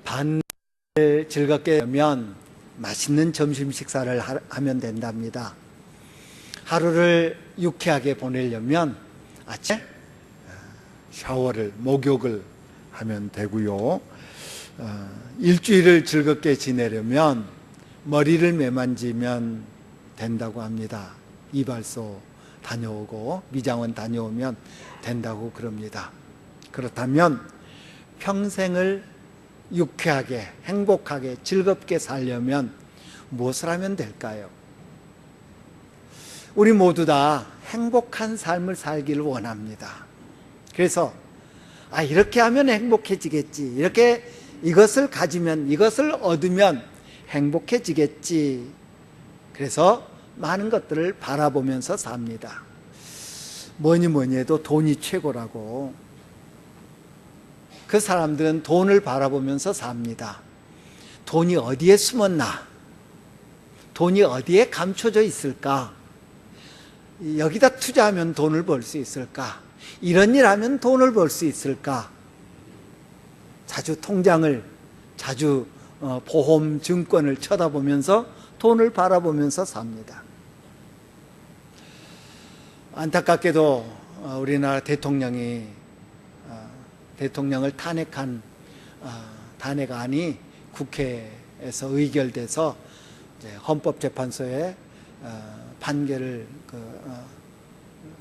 반을 즐겁게 하면 맛있는 점심 식사를 하면 된답니다. 하루를 유쾌하게 보내려면 아침에 샤워를, 목욕을 하면 되고요. 일주일을 즐겁게 지내려면 머리를 매만지면 된다고 합니다. 이발소 다녀오고 미장원 다녀오면 된다고 그럽니다. 그렇다면 평생을 유쾌하게, 행복하게, 즐겁게 살려면 무엇을 하면 될까요? 우리 모두 다 행복한 삶을 살기를 원합니다. 그래서 이렇게 하면 행복해지겠지, 이렇게 이것을 가지면, 이것을 얻으면 행복해지겠지. 그래서 많은 것들을 바라보면서 삽니다. 뭐니 해도 돈이 최고라고. 그 사람들은 돈을 바라보면서 삽니다. 돈이 어디에 숨었나? 돈이 어디에 감춰져 있을까? 여기다 투자하면 돈을 벌 수 있을까? 이런 일 하면 돈을 벌 수 있을까? 자주 통장을, 자주 보험, 증권을 쳐다보면서 돈을 바라보면서 삽니다. 안타깝게도 우리나라 대통령을 탄핵한 탄핵안이 국회에서 의결돼서 이제 헌법재판소의 판결을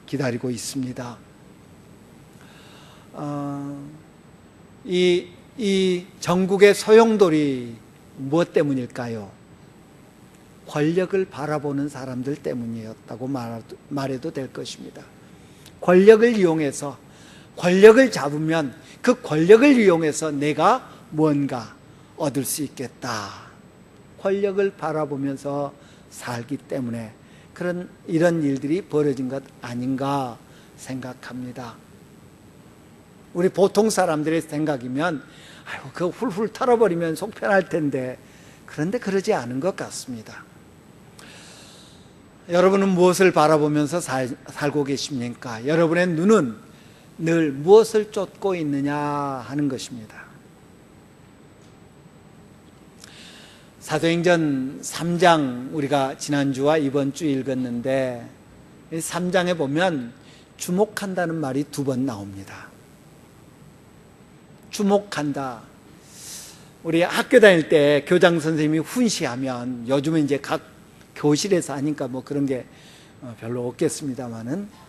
기다리고 있습니다. 이 전국의 소용돌이 무엇 때문일까요? 권력을 바라보는 사람들 때문이었다고 말해도 될 것입니다. 권력을 이용해서, 권력을 잡으면 그 권력을 이용해서 내가 뭔가 얻을 수 있겠다. 권력을 바라보면서 살기 때문에 이런 일들이 벌어진 것 아닌가 생각합니다. 우리 보통 사람들의 생각이면 그거 훌훌 털어버리면 속 편할 텐데, 그런데 그러지 않은 것 같습니다. 여러분은 무엇을 바라보면서 살고 계십니까? 여러분의 눈은 늘 무엇을 쫓고 있느냐 하는 것입니다. 사도행전 3장 우리가 지난주와 이번 주 읽었는데, 3장에 보면 주목한다는 말이 2번 나옵니다. 주목한다. 우리 학교 다닐 때 교장 선생님이 훈시하면, 요즘은 이제 각 교실에서 하니까 뭐 그런 게 별로 없겠습니다만은,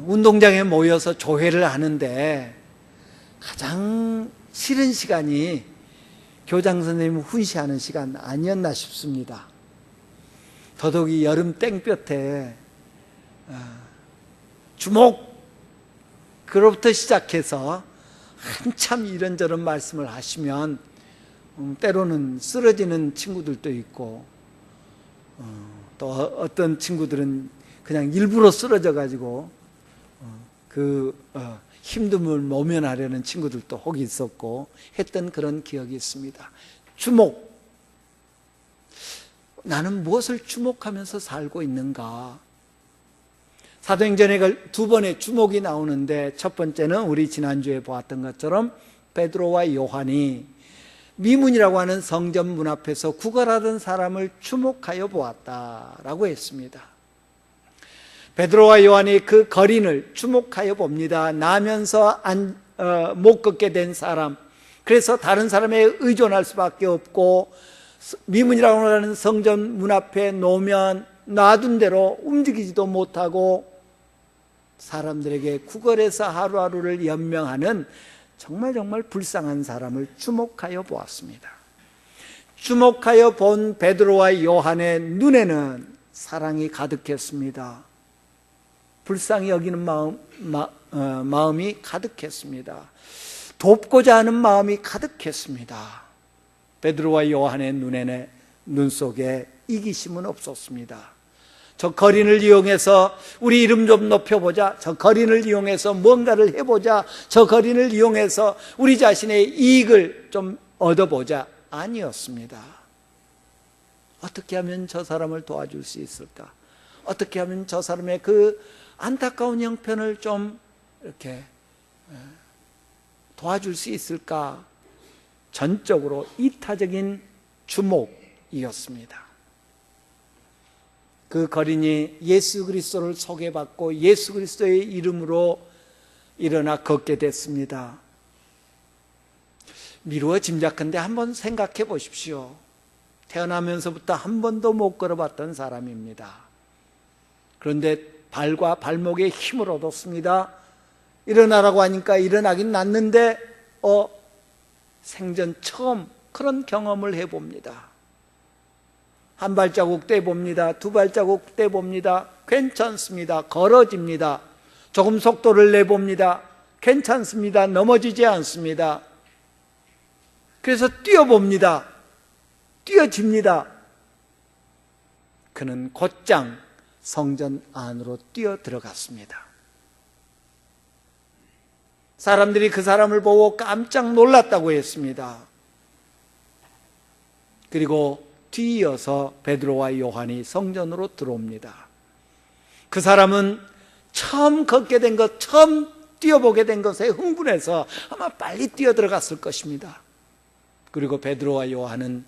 운동장에 모여서 조회를 하는데 가장 싫은 시간이 교장 선생님 훈시하는 시간 아니었나 싶습니다. 더더욱이 여름 땡볕에 주목! 그로부터 시작해서 한참 이런저런 말씀을 하시면 때로는 쓰러지는 친구들도 있고, 또 어떤 친구들은 그냥 일부러 쓰러져 가지고 힘듦을 모면하려는 친구들도 혹 있었고 했던 그런 기억이 있습니다. 주목. 나는 무엇을 주목하면서 살고 있는가? 사도행전에 2번의 주목이 나오는데, 첫 번째는 우리 지난주에 보았던 것처럼 베드로와 요한이 미문이라고 하는 성전 문 앞에서 구걸하던 사람을 주목하여 보았다라고 했습니다. 베드로와 요한이 그 거린을 주목하여 봅니다. 나면서 못 걷게 된 사람, 그래서 다른 사람에 의존할 수밖에 없고, 미문이라고 하는 성전 문 앞에 놓으면 놔둔 대로 움직이지도 못하고 사람들에게 구걸해서 하루하루를 연명하는 정말 불쌍한 사람을 주목하여 보았습니다. 주목하여 본 베드로와 요한의 눈에는 사랑이 가득했습니다. 불쌍히 여기는 마음이 가득했습니다. 돕고자 하는 마음이 가득했습니다. 베드로와 요한의 눈 속에 이기심은 없었습니다. 저 거린을 이용해서 우리 이름 좀 높여보자, 저 거린을 이용해서 뭔가를 해보자, 저 거린을 이용해서 우리 자신의 이익을 좀 얻어보자, 아니었습니다. 어떻게 하면 저 사람을 도와줄 수 있을까? 어떻게 하면 저 사람의 그 안타까운 형편을 좀 이렇게 도와줄 수 있을까? 전적으로 이타적인 주목이었습니다. 그 거린이 예수 그리스도를 소개받고 예수 그리스도의 이름으로 일어나 걷게 됐습니다. 미루어 짐작컨대 한번 생각해 보십시오. 태어나면서부터 한 번도 못 걸어봤던 사람입니다. 그런데 발과 발목에 힘을 얻었습니다. 일어나라고 하니까 일어나긴 났는데 생전 처음 그런 경험을 해봅니다. 한 발자국 떼봅니다. 두 발자국 떼봅니다. 괜찮습니다. 걸어집니다. 조금 속도를 내봅니다. 괜찮습니다. 넘어지지 않습니다. 그래서 뛰어봅니다. 뛰어집니다. 그는 곧장 성전 안으로 뛰어 들어갔습니다. 사람들이 그 사람을 보고 깜짝 놀랐다고 했습니다. 그리고 뒤이어서 베드로와 요한이 성전으로 들어옵니다. 그 사람은 처음 걷게 된 것, 처음 뛰어보게 된 것에 흥분해서 아마 빨리 뛰어 들어갔을 것입니다. 그리고 베드로와 요한은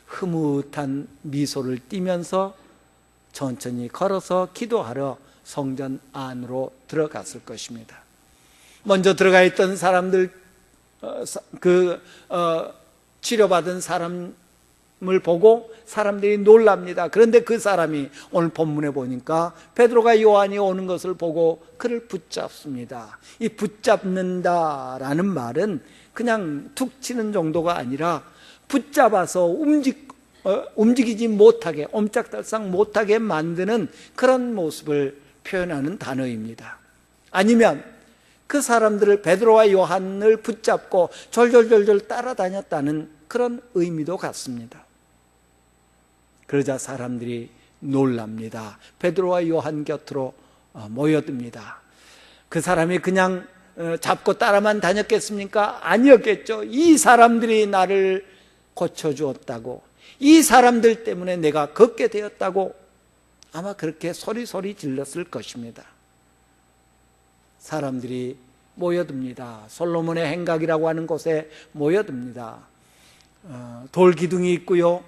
흐뭇한 미소를 띠면서 천천히 걸어서 기도하러 성전 안으로 들어갔을 것입니다. 먼저 들어가 있던 사람들, 치료받은 사람을 보고 사람들이 놀랍니다. 그런데 그 사람이 오늘 본문에 보니까 베드로가 요한이 오는 것을 보고 그를 붙잡습니다. 이 붙잡는다라는 말은 그냥 툭 치는 정도가 아니라 붙잡아서 움직이지 못하게, 옴짝달싹 못하게 만드는 그런 모습을 표현하는 단어입니다. 아니면 그 사람들을, 베드로와 요한을 붙잡고 졸졸졸졸 따라다녔다는 그런 의미도 같습니다. 그러자 사람들이 놀랍니다. 베드로와 요한 곁으로 모여듭니다. 그 사람이 그냥 잡고 따라만 다녔겠습니까? 아니었겠죠. 이 사람들이 나를 고쳐주었다고, 이 사람들 때문에 내가 걷게 되었다고 아마 그렇게 소리소리 질렀을 것입니다. 사람들이 모여듭니다. 솔로몬의 행각이라고 하는 곳에 모여듭니다. 돌 기둥이 있고요,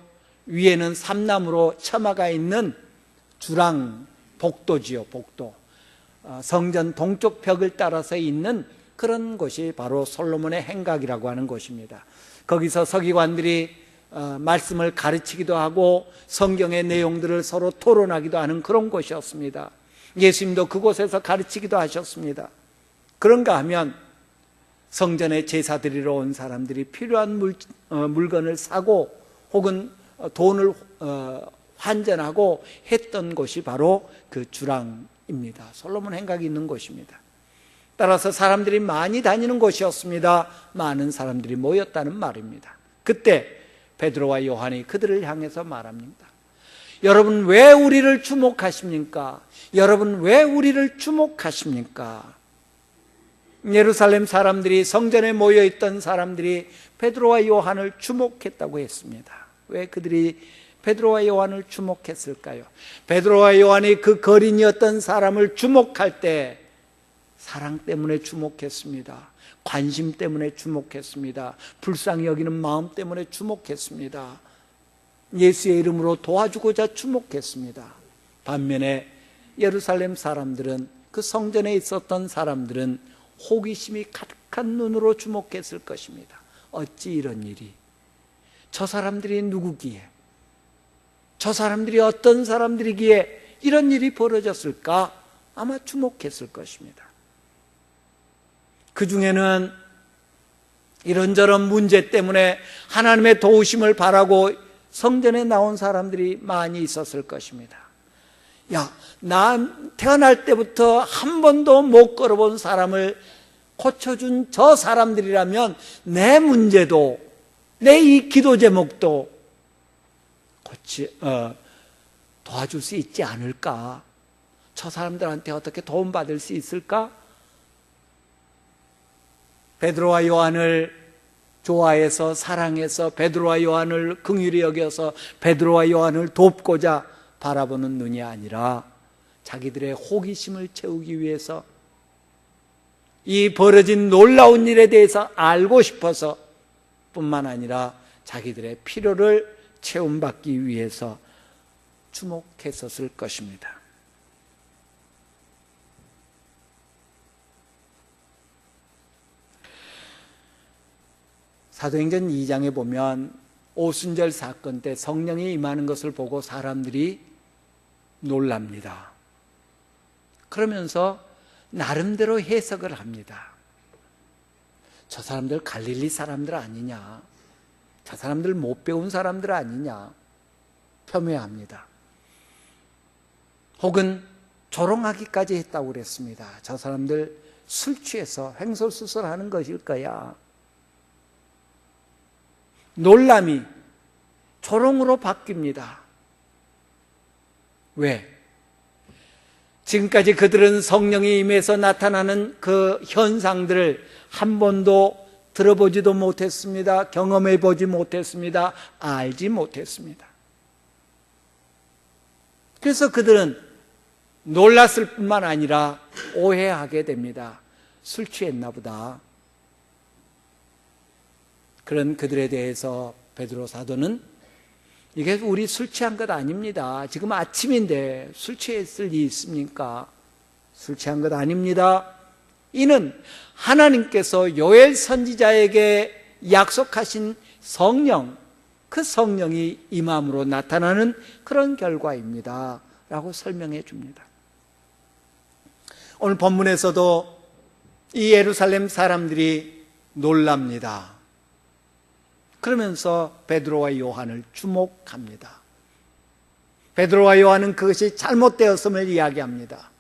위에는 삼나무로 처마가 있는 주랑 복도지요. 복도. 성전 동쪽 벽을 따라서 있는 그런 곳이 바로 솔로몬의 행각이라고 하는 곳입니다. 거기서 서기관들이 말씀을 가르치기도 하고 성경의 내용들을 서로 토론하기도 하는 그런 곳이었습니다. 예수님도 그곳에서 가르치기도 하셨습니다. 그런가 하면 성전에 제사 드리러 온 사람들이 필요한 물건을 사고 혹은 돈을 환전하고 했던 곳이 바로 그 주랑입니다. 솔로몬 행각이 있는 곳입니다. 따라서 사람들이 많이 다니는 곳이었습니다. 많은 사람들이 모였다는 말입니다. 그때 베드로와 요한이 그들을 향해서 말합니다. 여러분 왜 우리를 주목하십니까? 여러분 왜 우리를 주목하십니까? 예루살렘 사람들이, 성전에 모여있던 사람들이 베드로와 요한을 주목했다고 했습니다. 왜 그들이 베드로와 요한을 주목했을까요? 베드로와 요한이 그 거린이었던 사람을 주목할 때 사랑 때문에 주목했습니다. 관심 때문에 주목했습니다. 불쌍히 여기는 마음 때문에 주목했습니다. 예수의 이름으로 도와주고자 주목했습니다. 반면에 예루살렘 사람들은, 그 성전에 있었던 사람들은 호기심이 가득한 눈으로 주목했을 것입니다. 어찌 이런 일이? 저 사람들이 누구기에? 저 사람들이 어떤 사람들이기에 이런 일이 벌어졌을까? 아마 주목했을 것입니다. 그 중에는 이런저런 문제 때문에 하나님의 도우심을 바라고 성전에 나온 사람들이 많이 있었을 것입니다. 야, 나 태어날 때부터 한 번도 못 걸어본 사람을 고쳐준 저 사람들이라면 내 문제도, 내 이 기도 제목도 도와줄 수 있지 않을까? 저 사람들한테 어떻게 도움받을 수 있을까? 베드로와 요한을 좋아해서, 사랑해서, 베드로와 요한을 긍휼히 여겨서 베드로와 요한을 돕고자 바라보는 눈이 아니라 자기들의 호기심을 채우기 위해서, 이 벌어진 놀라운 일에 대해서 알고 싶어서 뿐만 아니라 자기들의 필요를 채움받기 위해서 주목했었을 것입니다. 사도행전 2장에 보면 오순절 사건 때 성령이 임하는 것을 보고 사람들이 놀랍니다. 그러면서 나름대로 해석을 합니다. 저 사람들 갈릴리 사람들 아니냐, 저 사람들 못 배운 사람들 아니냐 폄훼합니다. 혹은 조롱하기까지 했다고 그랬습니다. 저 사람들 술 취해서 횡설수설하는 것일 거야. 놀람이 조롱으로 바뀝니다. 왜? 지금까지 그들은 성령이 임해서 나타나는 그 현상들을 한 번도 들어보지도 못했습니다. 경험해 보지 못했습니다. 알지 못했습니다. 그래서 그들은 놀랐을 뿐만 아니라 오해하게 됩니다. 술 취했나 보다. 그런 그들에 대해서 베드로 사도는 이게 우리 술 취한 것 아닙니다. 지금 아침인데 술 취했을 리 있습니까? 술 취한 것 아닙니다. 이는 하나님께서 요엘 선지자에게 약속하신 성령, 그 성령이 임함으로 나타나는 그런 결과입니다 라고 설명해 줍니다. 오늘 본문에서도 이 예루살렘 사람들이 놀랍니다. 그러면서 베드로와 요한을 주목합니다. 베드로와 요한은 그것이 잘못되었음을 이야기합니다.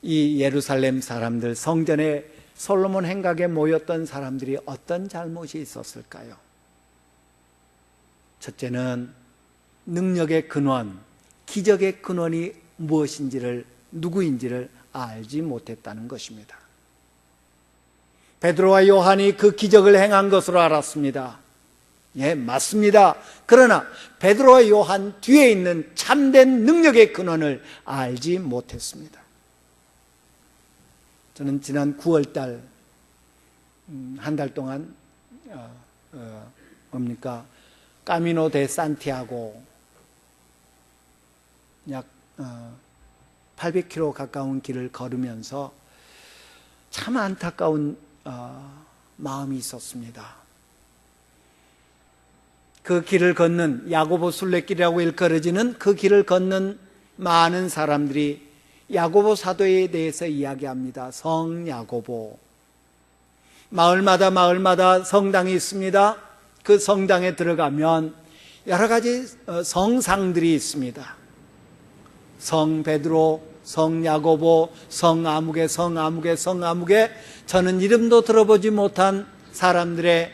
이 예루살렘 사람들, 성전에 솔로몬 행각에 모였던 사람들이 어떤 잘못이 있었을까요? 첫째는 능력의 근원, 기적의 근원이 무엇인지를, 누구인지를 알지 못했다는 것입니다. 베드로와 요한이 그 기적을 행한 것으로 알았습니다. 예, 맞습니다. 그러나 베드로와 요한 뒤에 있는 참된 능력의 근원을 알지 못했습니다. 저는 지난 9월달 한 달 동안 까미노 데 산티아고 약 800km 가까운 길을 걸으면서 참 안타까운 마음이 있었습니다. 그 길을 걷는 야고보 순례길이라고 일컬어지는 그 길을 걷는 많은 사람들이 야고보 사도에 대해서 이야기합니다. 성 야고보. 마을마다 성당이 있습니다. 그 성당에 들어가면 여러 가지 성상들이 있습니다. 성 베드로, 성 야고보, 성 아무개, 성 아무개, 성 아무개, 저는 이름도 들어보지 못한 사람들의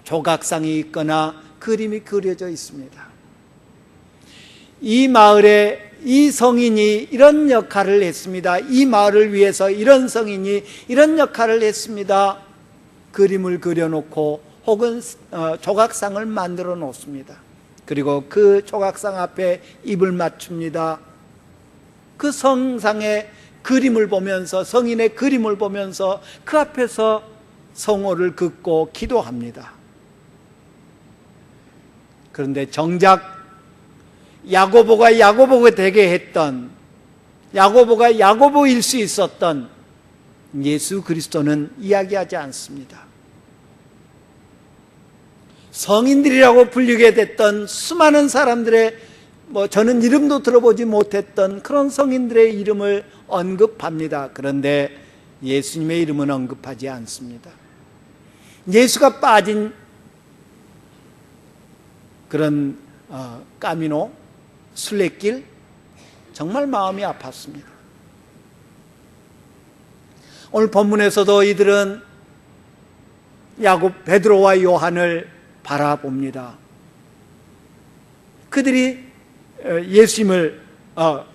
조각상이 있거나 그림이 그려져 있습니다. 이 마을에 이 성인이 이런 역할을 했습니다. 이 마을을 위해서 이런 성인이 이런 역할을 했습니다. 그림을 그려놓고 혹은 조각상을 만들어 놓습니다. 그리고 그 조각상 앞에 입을 맞춥니다. 그 성상의 그림을 보면서, 성인의 그림을 보면서 그 앞에서 성호를 긋고 기도합니다. 그런데 정작 야고보가 야고보가 되게 했던, 야고보가 야고보일 수 있었던 예수 그리스도는 이야기하지 않습니다. 성인들이라고 불리게 됐던 수많은 사람들의 저는 이름도 들어보지 못했던 그런 성인들의 이름을 언급합니다. 그런데 예수님의 이름은 언급하지 않습니다. 예수가 빠진 그런 까미노 순례길, 정말 마음이 아팠습니다. 오늘 본문에서도 이들은 베드로와 요한을 바라봅니다. 그들이 예수님을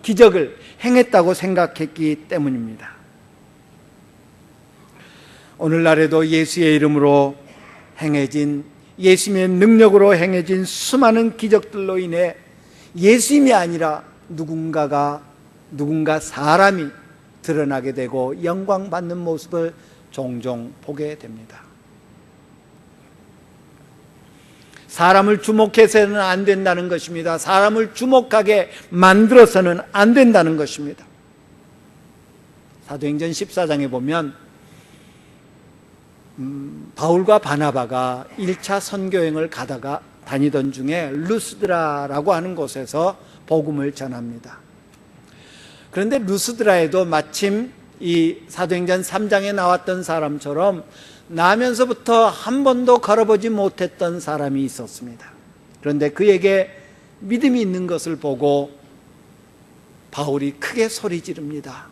기적을 행했다고 생각했기 때문입니다. 오늘날에도 예수의 이름으로 행해진, 예수님의 능력으로 행해진 수많은 기적들로 인해 예수님이 아니라 누군가 사람이 드러나게 되고 영광받는 모습을 종종 보게 됩니다. 사람을 주목해서는 안 된다는 것입니다. 사람을 주목하게 만들어서는 안 된다는 것입니다. 사도행전 14장에 보면 바울과 바나바가 1차 선교행을 다니던 중에 루스드라라고 하는 곳에서 복음을 전합니다. 그런데 루스드라에도 마침 이 사도행전 3장에 나왔던 사람처럼 나면서부터 한 번도 걸어보지 못했던 사람이 있었습니다. 그런데 그에게 믿음이 있는 것을 보고 바울이 크게 소리 지릅니다.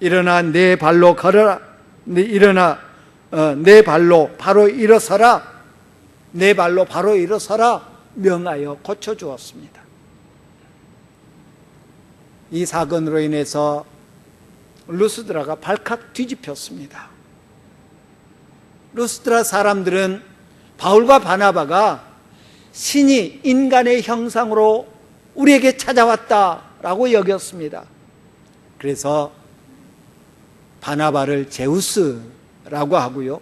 일어나 내 발로 걸어라. 내 발로 바로 일어서라. 내 발로 바로 일어서라 명하여 고쳐주었습니다. 이 사건으로 인해서 루스드라가 발칵 뒤집혔습니다. 루스드라 사람들은 바울과 바나바가 신이 인간의 형상으로 우리에게 찾아왔다라고 여겼습니다. 그래서 바나바를 제우스라고 하고요,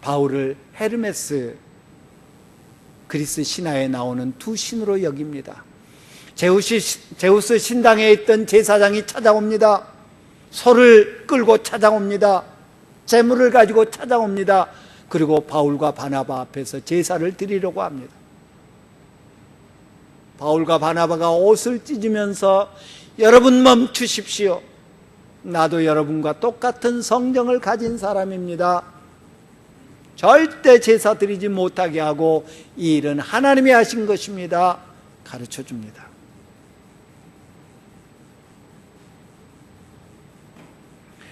바울을 헤르메스, 그리스 신화에 나오는 두 신으로 여깁니다. 제우스 신당에 있던 제사장이 찾아옵니다. 소를 끌고 찾아옵니다. 재물을 가지고 찾아옵니다. 그리고 바울과 바나바 앞에서 제사를 드리려고 합니다. 바울과 바나바가 옷을 찢으면서 여러분 멈추십시오. 나도 여러분과 똑같은 성정을 가진 사람입니다. 절대 제사 드리지 못하게 하고 이 일은 하나님이 하신 것입니다. 가르쳐 줍니다.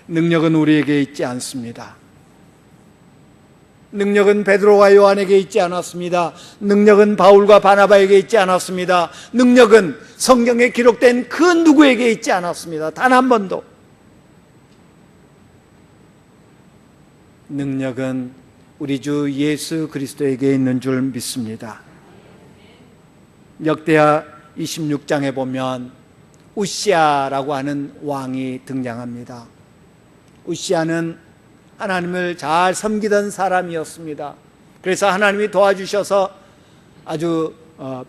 능력은 우리에게 있지 않습니다. 능력은 베드로와 요한에게 있지 않았습니다. 능력은 바울과 바나바에게 있지 않았습니다. 능력은 성경에 기록된 그 누구에게 있지 않았습니다. 단 한 번도. 능력은 우리 주 예수 그리스도에게 있는 줄 믿습니다. 역대하 26장에 보면 우시아라고 하는 왕이 등장합니다. 우시아는 하나님을 잘 섬기던 사람이었습니다. 그래서 하나님이 도와주셔서 아주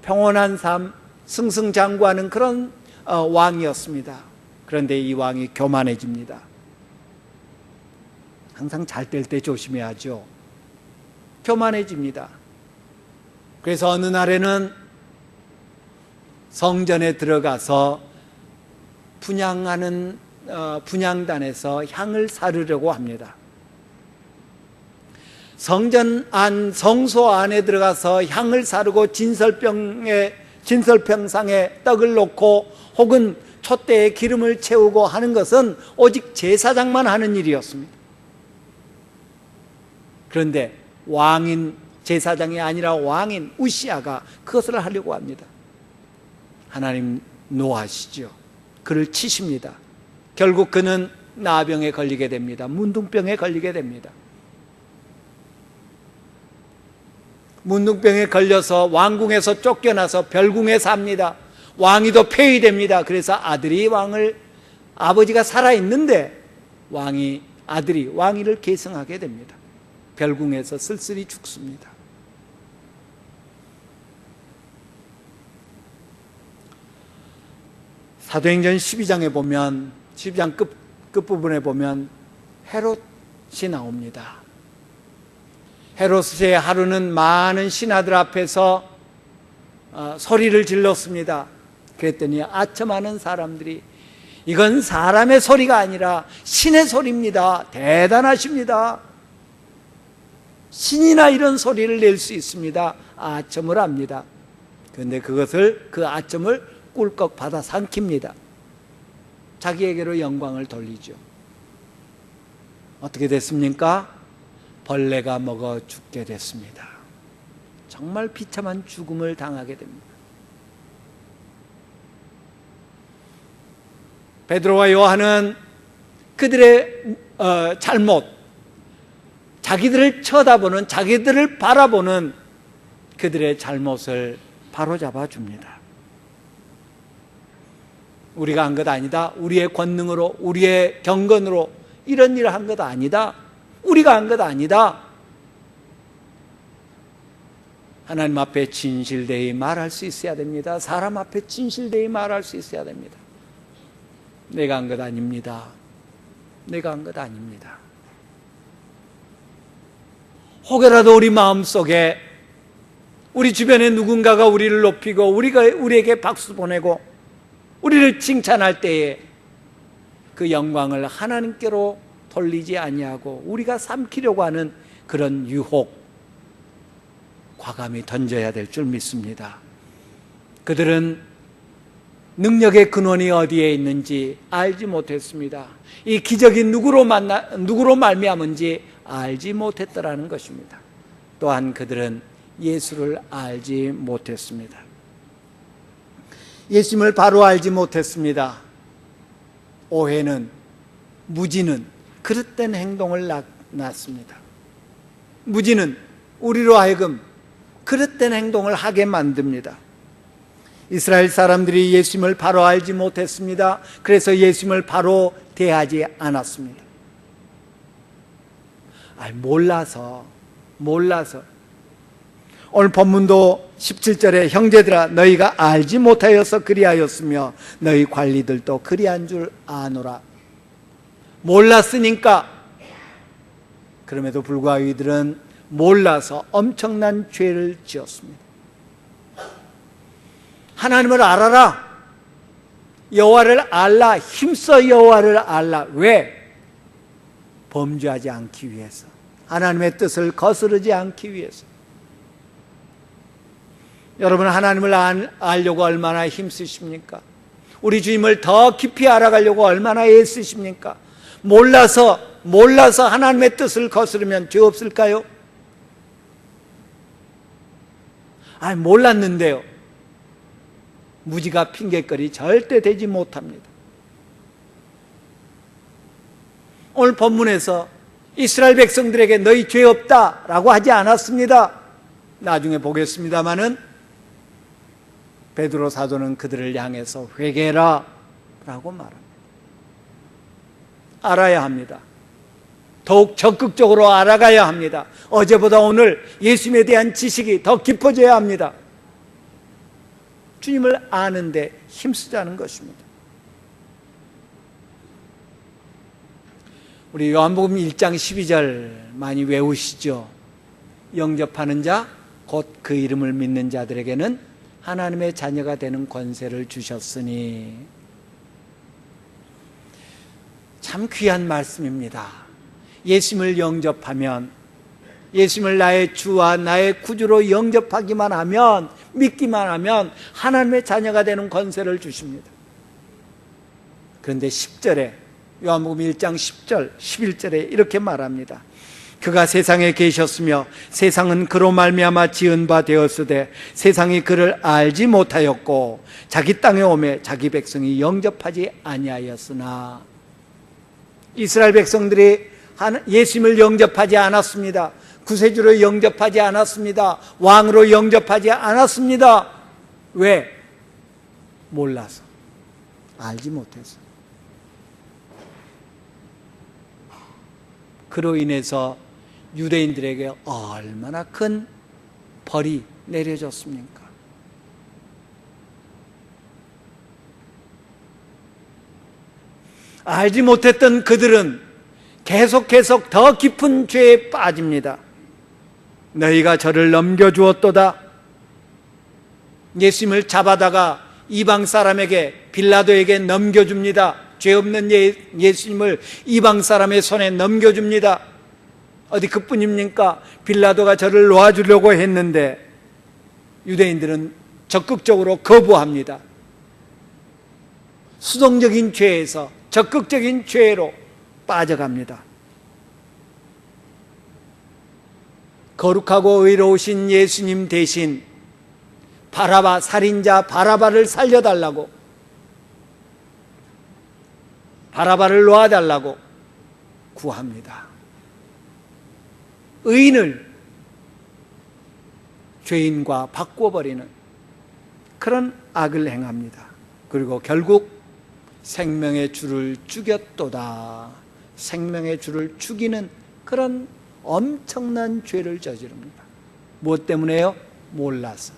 평온한 삶, 승승장구하는 그런 왕이었습니다. 그런데 이 왕이 교만해집니다. 항상 잘 될 때 조심해야죠. 교만해집니다. 그래서 어느 날에는 성전에 들어가서 분향단에서 향을 사르려고 합니다. 성소 안에 들어가서 향을 사르고 진설병상에 떡을 놓고 혹은 촛대에 기름을 채우고 하는 것은 오직 제사장만 하는 일이었습니다. 그런데 왕인 제사장이 아니라 왕인 우시아가 그것을 하려고 합니다. 하나님 노하시죠. 그를 치십니다. 결국 그는 나병에 걸리게 됩니다. 문둥병에 걸리게 됩니다. 문둥병에 걸려서 왕궁에서 쫓겨나서 별궁에 삽니다. 왕위도 폐위됩니다. 그래서 아버지가 살아있는데 아들이 왕위를 계승하게 됩니다. 별궁에서 쓸쓸히 죽습니다. 사도행전 12장에 보면 12장 끝부분에 보면 헤롯이 나옵니다. 헤롯의 하루는 많은 신하들 앞에서 소리를 질렀습니다. 그랬더니 아첨하는 사람들이 이건 사람의 소리가 아니라 신의 소리입니다. 대단하십니다. 신이나 이런 소리를 낼 수 있습니다. 아첨을 합니다. 그런데 그 아첨을 꿀꺽 받아 삼킵니다. 자기에게로 영광을 돌리죠. 어떻게 됐습니까? 벌레가 먹어 죽게 됐습니다. 정말 비참한 죽음을 당하게 됩니다. 베드로와 요한은 그들의 잘못, 자기들을 바라보는 그들의 잘못을 바로잡아 줍니다. 우리가 한 것 아니다. 우리의 권능으로, 우리의 경건으로 이런 일을 한 것 아니다. 우리가 한 것 아니다. 하나님 앞에 진실되이 말할 수 있어야 됩니다. 사람 앞에 진실되이 말할 수 있어야 됩니다. 내가 한 것 아닙니다. 내가 한 것 아닙니다. 혹여라도 우리 마음속에 우리 주변에 누군가가 우리를 높이고 우리에게 박수 보내고 우리를 칭찬할 때에 그 영광을 하나님께로 돌리지 아니하고 우리가 삼키려고 하는 그런 유혹, 과감히 던져야 될 줄 믿습니다. 그들은 능력의 근원이 어디에 있는지 알지 못했습니다. 이 기적이 누구로 말미암은지 알지 못했더라는 것입니다. 또한 그들은 예수를 알지 못했습니다. 예수님을 바로 알지 못했습니다. 오해는, 무지는 그릇된 행동을 낳습니다. 무지는 우리로 하여금 그릇된 행동을 하게 만듭니다. 이스라엘 사람들이 예수님을 바로 알지 못했습니다. 그래서 예수님을 바로 대하지 않았습니다. 몰라서. 오늘 본문도 17절에 형제들아 너희가 알지 못하여서 그리하였으며 너희 관리들도 그리한 줄 아노라. 몰랐으니까. 그럼에도 불구하고 이들은 몰라서 엄청난 죄를 지었습니다. 하나님을 알아라. 여호와를 알라. 힘써 여호와를 알라. 왜? 범죄하지 않기 위해서. 하나님의 뜻을 거스르지 않기 위해서. 여러분, 하나님을 알려고 얼마나 힘쓰십니까? 우리 주님을 더 깊이 알아가려고 얼마나 애쓰십니까? 몰라서 하나님의 뜻을 거스르면 죄 없을까요? 몰랐는데요. 무지가 핑계거리 절대 되지 못합니다. 오늘 본문에서 이스라엘 백성들에게 너희 죄 없다라고 하지 않았습니다. 나중에 보겠습니다마는 베드로 사도는 그들을 향해서 회개해라 라고 말합니다. 알아야 합니다. 더욱 적극적으로 알아가야 합니다. 어제보다 오늘 예수님에 대한 지식이 더 깊어져야 합니다. 주님을 아는데 힘쓰자는 것입니다. 우리 요한복음 1장 12절 많이 외우시죠? 영접하는 자, 곧 그 이름을 믿는 자들에게는 하나님의 자녀가 되는 권세를 주셨으니. 참 귀한 말씀입니다. 예수님을 영접하면, 예수님을 나의 주와 나의 구주로 영접하기만 하면, 믿기만 하면 하나님의 자녀가 되는 권세를 주십니다. 그런데 10절에, 요한복음 1장 10절, 11절에 이렇게 말합니다. 그가 세상에 계셨으며 세상은 그로 말미암아 지은 바 되었으되 세상이 그를 알지 못하였고 자기 땅에 오매 자기 백성이 영접하지 아니하였으나. 이스라엘 백성들이 예수님을 영접하지 않았습니다. 구세주로 영접하지 않았습니다. 왕으로 영접하지 않았습니다. 왜? 몰라서, 알지 못해서. 그로 인해서 유대인들에게 얼마나 큰 벌이 내려졌습니까? 알지 못했던 그들은 계속 더 깊은 죄에 빠집니다. 너희가 저를 넘겨주었도다. 예수님을 잡아다가 이방 사람에게, 빌라도에게 넘겨줍니다. 죄 없는 예수님을 이방 사람의 손에 넘겨줍니다. 어디 그뿐입니까? 빌라도가 저를 놓아주려고 했는데 유대인들은 적극적으로 거부합니다. 수동적인 죄에서 적극적인 죄로 빠져갑니다. 거룩하고 의로우신 예수님 대신 바라바, 살인자 바라바를 살려달라고, 바라바를 놓아달라고 구합니다. 의인을 죄인과 바꿔버리는 그런 악을 행합니다. 그리고 결국 생명의 주를 죽였도다. 생명의 주를 죽이는 그런 엄청난 죄를 저지릅니다. 무엇 때문에요? 몰라서.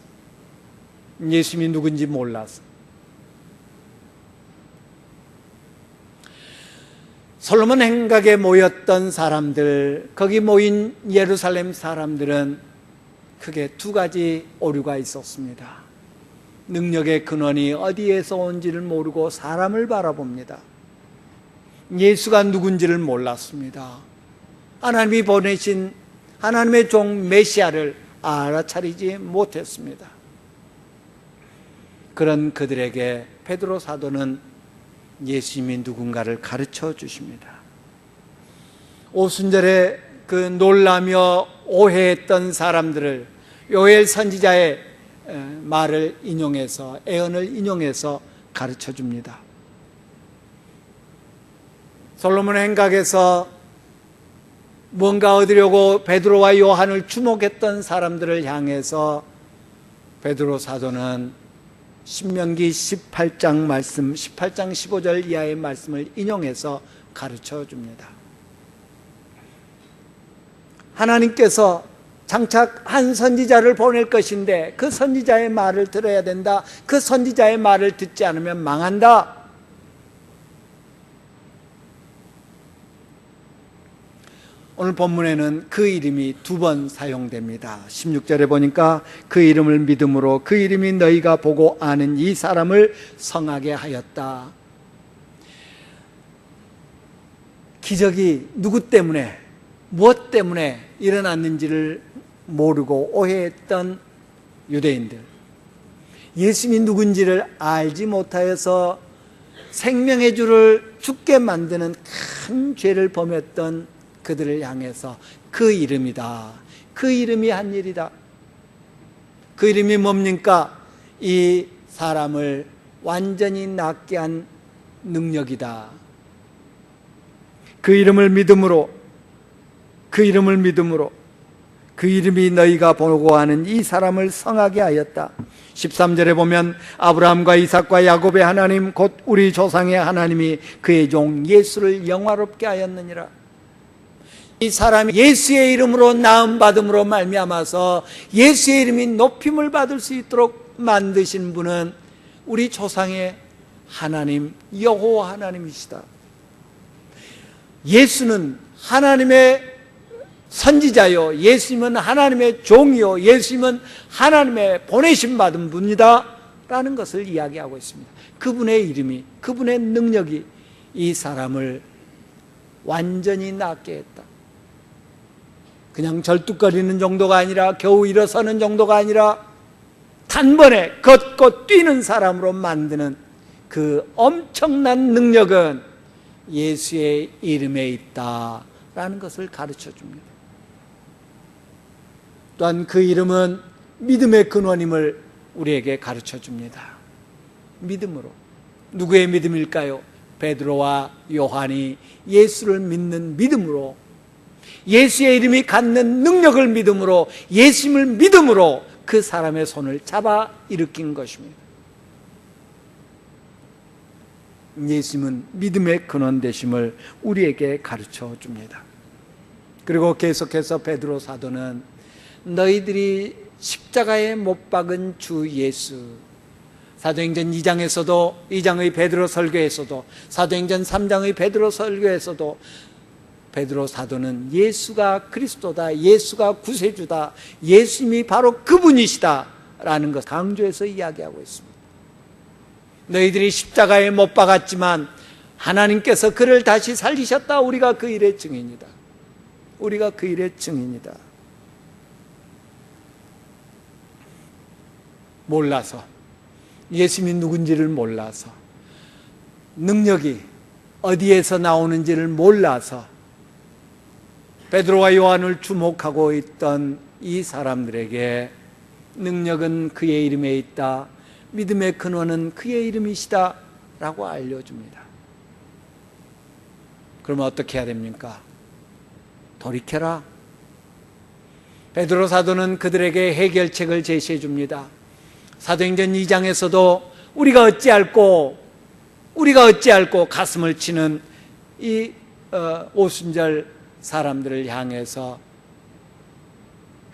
예수님이 누군지 몰라서. 솔로몬 행각에 모였던 사람들, 거기 모인 예루살렘 사람들은 크게 두 가지 오류가 있었습니다. 능력의 근원이 어디에서 온지를 모르고 사람을 바라봅니다. 예수가 누군지를 몰랐습니다. 하나님이 보내신 하나님의 종 메시아를 알아차리지 못했습니다. 그런 그들에게 베드로 사도는 예수님이 누군가를 가르쳐 주십니다. 오순절에 그 놀라며 오해했던 사람들을 요엘 선지자의 말을 인용해서, 애언을 인용해서 가르쳐 줍니다. 솔로몬 행각에서 뭔가 얻으려고 베드로와 요한을 주목했던 사람들을 향해서 베드로 사도는 신명기 18장 말씀, 18장 15절 이하의 말씀을 인용해서 가르쳐 줍니다. 하나님께서 장착 한 선지자를 보낼 것인데 그 선지자의 말을 들어야 된다. 그 선지자의 말을 듣지 않으면 망한다. 오늘 본문에는 그 이름이 두 번 사용됩니다. 16절에 보니까 그 이름을 믿음으로 그 이름이 너희가 보고 아는 이 사람을 성하게 하였다. 기적이 누구 때문에, 무엇 때문에 일어났는지를 모르고 오해했던 유대인들, 예수님이 누군지를 알지 못하여서 생명의 주를 죽게 만드는 큰 죄를 범했던 그들을 향해서 그 이름이다. 그 이름이 한 일이다. 그 이름이 뭡니까? 이 사람을 완전히 낫게 한 능력이다. 그 이름을 믿음으로, 그 이름을 믿음으로 그 이름이 너희가 보고 아는 이 사람을 성하게 하였다. 13절에 보면 아브라함과 이삭과 야곱의 하나님 곧 우리 조상의 하나님이 그의 종 예수를 영화롭게 하였느니라. 이 사람이 예수의 이름으로 나음받음으로 말미암아서 예수의 이름이 높임을 받을 수 있도록 만드신 분은 우리 조상의 하나님 여호와 하나님이시다. 예수는 하나님의 선지자요, 예수님은 하나님의 종이요, 예수님은 하나님의 보내심 받은 분이다 라는 것을 이야기하고 있습니다. 그분의 이름이, 그분의 능력이 이 사람을 완전히 낫게 했다. 그냥 절뚝거리는 정도가 아니라, 겨우 일어서는 정도가 아니라 단번에 걷고 뛰는 사람으로 만드는 그 엄청난 능력은 예수의 이름에 있다라는 것을 가르쳐 줍니다. 또한 그 이름은 믿음의 근원임을 우리에게 가르쳐 줍니다. 믿음으로. 누구의 믿음일까요? 베드로와 요한이 예수를 믿는 믿음으로, 예수의 이름이 갖는 능력을 믿음으로, 예수님을 믿음으로 그 사람의 손을 잡아 일으킨 것입니다. 예수님은 믿음의 근원 되심을 우리에게 가르쳐 줍니다. 그리고 계속해서 베드로 사도는 너희들이 십자가에 못 박은 주 예수, 사도행전 2장에서도, 2장의 베드로 설교에서도, 사도행전 3장의 베드로 설교에서도 베드로 사도는 예수가 그리스도다, 예수가 구세주다, 예수님이 바로 그분이시다 라는 것 강조해서 이야기하고 있습니다. 너희들이 십자가에 못 박았지만 하나님께서 그를 다시 살리셨다. 우리가 그 일의 증인이다. 우리가 그 일의 증인이다. 몰라서, 예수님이 누군지를 몰라서, 능력이 어디에서 나오는지를 몰라서 베드로와 요한을 주목하고 있던 이 사람들에게 능력은 그의 이름에 있다, 믿음의 근원은 그의 이름이시다 라고 알려줍니다. 그러면 어떻게 해야 됩니까? 돌이켜라. 베드로 사도는 그들에게 해결책을 제시해 줍니다. 사도행전 2장에서도 우리가 어찌할꼬 가슴을 치는 이 오순절 사람들을 향해서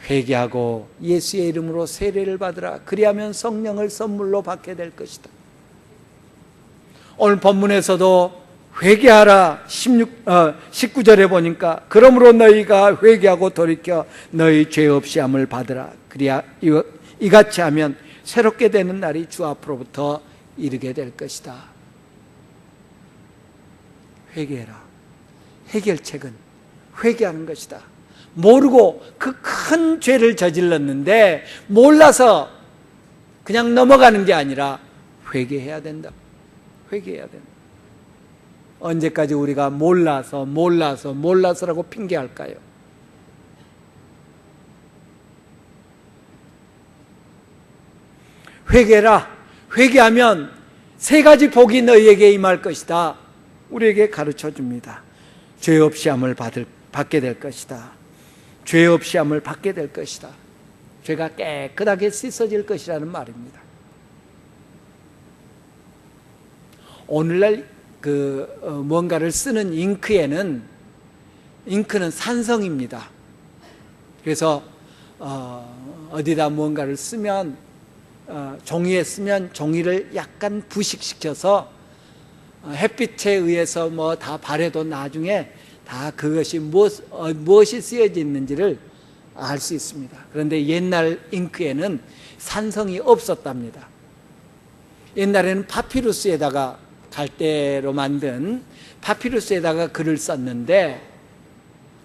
회개하고 예수의 이름으로 세례를 받으라. 그리하면 성령을 선물로 받게 될 것이다. 오늘 본문에서도 회개하라 19절에 보니까 그러므로 너희가 회개하고 돌이켜 너희 죄 없이 함을 받으라. 그리야 이같이 하면 새롭게 되는 날이 주 앞으로부터 이르게 될 것이다. 회개해라. 해결책은 회개하는 것이다. 모르고 그 큰 죄를 저질렀는데 몰라서 그냥 넘어가는 게 아니라 회개해야 된다. 회개해야 된다. 언제까지 우리가 몰라서라고 핑계할까요? 회개라. 회개하면 세 가지 복이 너희에게 임할 것이다. 우리에게 가르쳐 줍니다. 죄 없이 함을 받게 될 것이다. 죄 없이 함을 받게 될 것이다. 죄가 깨끗하게 씻어질 것이라는 말입니다. 오늘날 뭔가를 쓰는 잉크는 산성입니다. 그래서 어디다 뭔가를 쓰면 종이에 쓰면 종이를 약간 부식시켜서 햇빛에 의해서 뭐 다 바래도 나중에 다 그것이 무엇이 쓰여져 있는지를 알 수 있습니다. 그런데 옛날 잉크에는 산성이 없었답니다. 옛날에는 파피루스에다가 갈대로 만든 파피루스에다가 글을 썼는데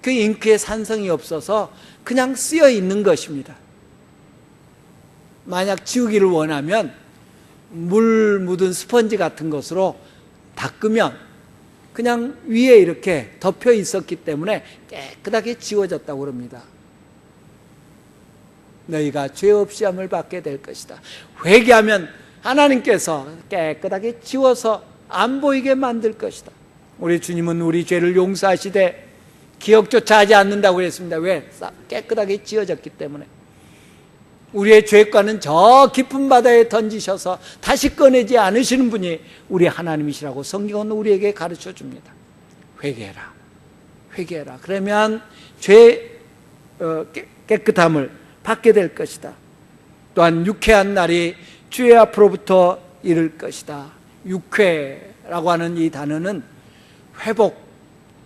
그 잉크에 산성이 없어서 그냥 쓰여 있는 것입니다. 만약 지우기를 원하면 물 묻은 스펀지 같은 것으로 닦으면 그냥 위에 이렇게 덮여 있었기 때문에 깨끗하게 지워졌다고 합니다. 너희가 죄 없이 함을 받게 될 것이다. 회개하면 하나님께서 깨끗하게 지워서 안 보이게 만들 것이다. 우리 주님은 우리 죄를 용서하시되 기억조차 하지 않는다고 그랬습니다. 왜? 깨끗하게 지워졌기 때문에. 우리의 죄과는 저 깊은 바다에 던지셔서 다시 꺼내지 않으시는 분이 우리 하나님이시라고 성경은 우리에게 가르쳐 줍니다. 회개해라. 회개해라. 그러면 죄 깨끗함을 받게 될 것이다. 또한 유쾌한 날이 주의 앞으로부터 이를 것이다. 유쾌라고 하는 이 단어는 회복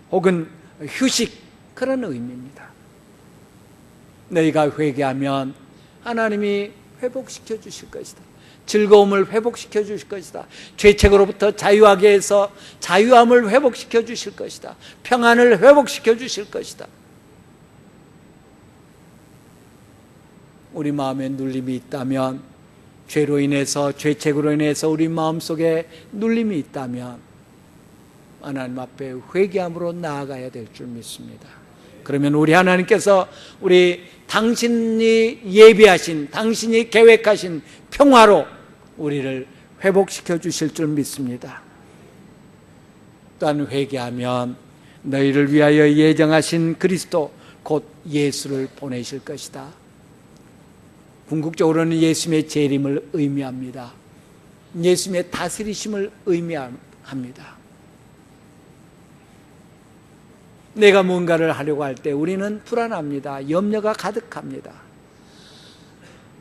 혹은 휴식 그런 의미입니다. 너희가 회개하면 하나님이 회복시켜 주실 것이다. 즐거움을 회복시켜 주실 것이다. 죄책으로부터 자유하게 해서 자유함을 회복시켜 주실 것이다. 평안을 회복시켜 주실 것이다. 우리 마음에 눌림이 있다면, 죄로 인해서, 죄책으로 인해서 우리 마음속에 눌림이 있다면 하나님 앞에 회개함으로 나아가야 될 줄 믿습니다. 그러면 우리 하나님께서 당신이 예비하신, 당신이 계획하신 평화로 우리를 회복시켜 주실 줄 믿습니다. 또한 회개하면 너희를 위하여 예정하신 그리스도 곧 예수를 보내실 것이다. 궁극적으로는 예수님의 재림을 의미합니다. 예수님의 다스리심을 의미합니다. 내가 뭔가를 하려고 할 때 우리는 불안합니다. 염려가 가득합니다.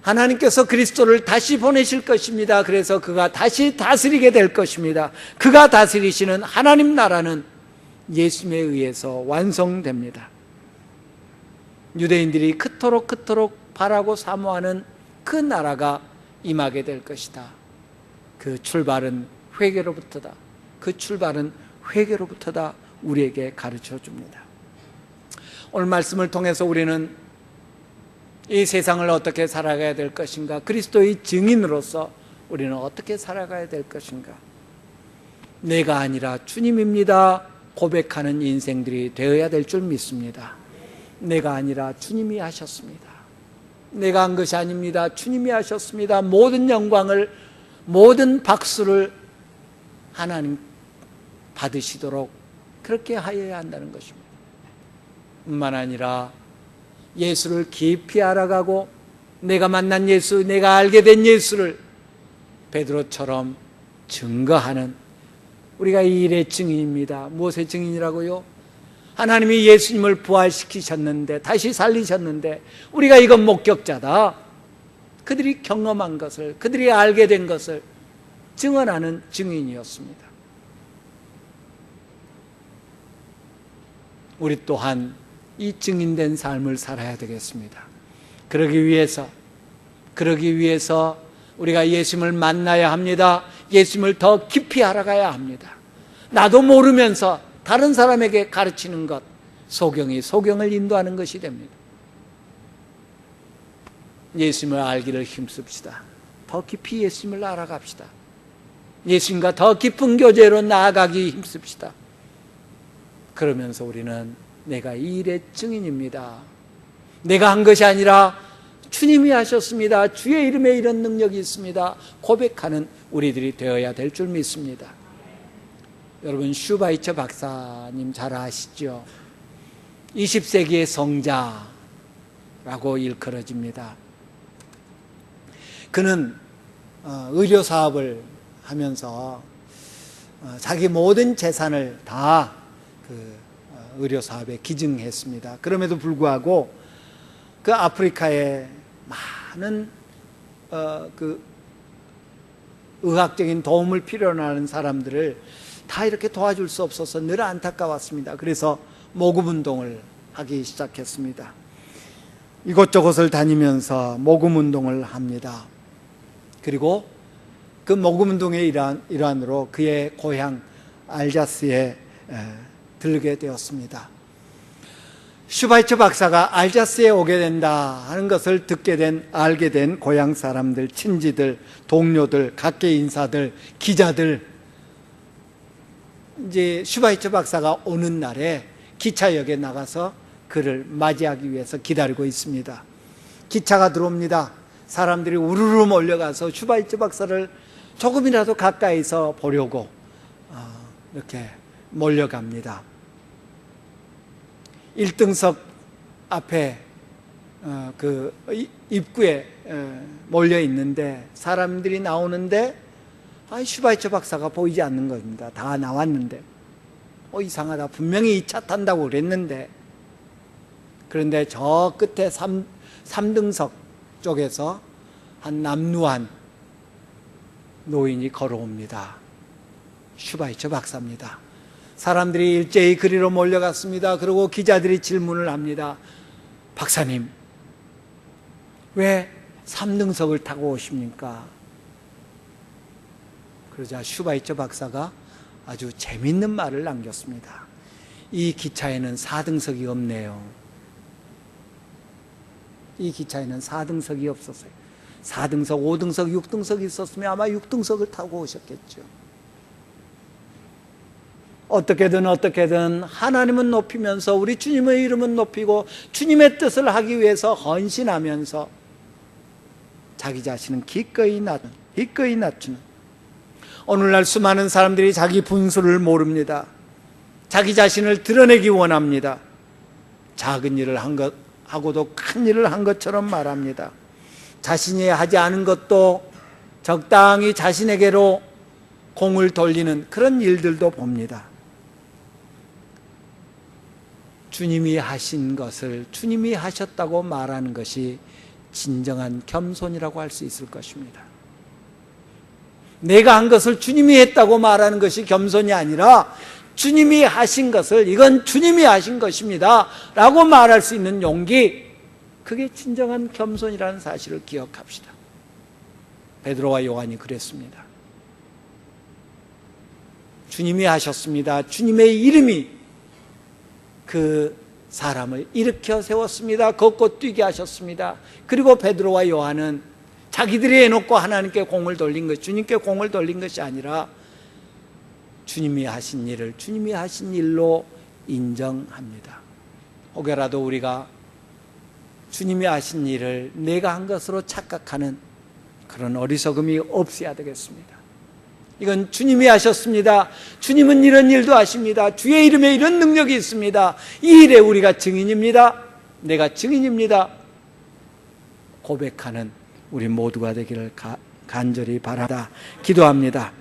하나님께서 그리스도를 다시 보내실 것입니다. 그래서 그가 다시 다스리게 될 것입니다. 그가 다스리시는 하나님 나라는 예수님에 의해서 완성됩니다. 유대인들이 그토록 바라고 사모하는 그 나라가 임하게 될 것이다. 그 출발은 회개로부터다. 그 출발은 회개로부터다. 우리에게 가르쳐 줍니다. 오늘 말씀을 통해서 우리는 이 세상을 어떻게 살아가야 될 것인가, 그리스도의 증인으로서 우리는 어떻게 살아가야 될 것인가, 내가 아니라 주님입니다 고백하는 인생들이 되어야 될 줄 믿습니다. 내가 아니라 주님이 하셨습니다. 내가 한 것이 아닙니다. 주님이 하셨습니다. 모든 영광을, 모든 박수를 하나님 받으시도록 그렇게 하여야 한다는 것입니다. 뿐만 아니라 예수를 깊이 알아가고 내가 만난 예수, 내가 알게 된 예수를 베드로처럼 증거하는, 우리가 이 일의 증인입니다. 무엇의 증인이라고요? 하나님이 예수님을 부활시키셨는데, 다시 살리셨는데 우리가 이건 목격자다. 그들이 경험한 것을, 그들이 알게 된 것을 증언하는 증인이었습니다. 우리 또한 이 증인된 삶을 살아야 되겠습니다. 그러기 위해서 우리가 예수님을 만나야 합니다. 예수님을 더 깊이 알아가야 합니다. 나도 모르면서 다른 사람에게 가르치는 것, 소경이 소경을 인도하는 것이 됩니다. 예수님을 알기를 힘씁시다. 더 깊이 예수님을 알아갑시다. 예수님과 더 깊은 교제로 나아가기 힘씁시다. 그러면서 우리는 내가 이 일의 증인입니다. 내가 한 것이 아니라 주님이 하셨습니다. 주의 이름에 이런 능력이 있습니다. 고백하는 우리들이 되어야 될 줄 믿습니다. 여러분, 슈바이처 박사님 잘 아시죠? 20세기의 성자라고 일컬어집니다. 그는 의료사업을 하면서 자기 모든 재산을 다 의료사업에 기증했습니다. 그럼에도 불구하고 그 아프리카에 많은 의학적인 도움을 필요로 하는 사람들을 다 이렇게 도와줄 수 없어서 늘 안타까웠습니다. 그래서 모금운동을 하기 시작했습니다. 이곳저곳을 다니면서 모금운동을 합니다. 그리고 그 모금운동의 일환으로 그의 고향 알자스에 들게 되었습니다. 슈바이처 박사가 알자스에 오게 된다 하는 것을 알게 된 고향 사람들, 친지들, 동료들, 각계 인사들, 기자들, 이제 슈바이처 박사가 오는 날에 기차역에 나가서 그를 맞이하기 위해서 기다리고 있습니다. 기차가 들어옵니다. 사람들이 우르르 몰려가서 슈바이처 박사를 조금이라도 가까이서 보려고 이렇게 몰려갑니다. 1등석 앞에 그 입구에 몰려 있는데 사람들이 나오는데 슈바이처 박사가 보이지 않는 겁니다. 다 나왔는데 이상하다. 분명히 2차 탄다고 그랬는데. 그런데 저 끝에 3등석 쪽에서 한 남루한 노인이 걸어옵니다. 슈바이처 박사입니다. 사람들이 일제히 그리로 몰려갔습니다. 그리고 기자들이 질문을 합니다. 박사님, 왜 3등석을 타고 오십니까? 그러자 슈바이처 박사가 아주 재밌는 말을 남겼습니다. 이 기차에는 4등석이 없네요. 이 기차에는 4등석이 없었어요. 4등석, 5등석, 6등석이 있었으면 아마 6등석을 타고 오셨겠죠. 어떻게든 하나님은 높이면서 우리 주님의 이름은 높이고 주님의 뜻을 하기 위해서 헌신하면서 자기 자신은 기꺼이 낮추는, 오늘날 수많은 사람들이 자기 분수를 모릅니다. 자기 자신을 드러내기 원합니다. 작은 일을 하고도 큰 일을 한 것처럼 말합니다. 자신이 하지 않은 것도 적당히 자신에게로 공을 돌리는 그런 일들도 봅니다. 주님이 하신 것을 주님이 하셨다고 말하는 것이 진정한 겸손이라고 할 수 있을 것입니다. 내가 한 것을 주님이 했다고 말하는 것이 겸손이 아니라 주님이 하신 것을 이건 주님이 하신 것입니다 라고 말할 수 있는 용기, 그게 진정한 겸손이라는 사실을 기억합시다. 베드로와 요한이 그랬습니다. 주님이 하셨습니다. 주님의 이름이 그 사람을 일으켜 세웠습니다. 걷고 뛰게 하셨습니다. 그리고 베드로와 요한은 자기들이 해놓고 하나님께 공을 돌린 것, 주님께 공을 돌린 것이 아니라 주님이 하신 일을 주님이 하신 일로 인정합니다. 혹여라도 우리가 주님이 하신 일을 내가 한 것으로 착각하는 그런 어리석음이 없어야 되겠습니다. 이건 주님이 하셨습니다. 주님은 이런 일도 하십니다. 주의 이름에 이런 능력이 있습니다. 이 일에 우리가 증인입니다. 내가 증인입니다. 고백하는 우리 모두가 되기를 간절히 바랍니다. 기도합니다.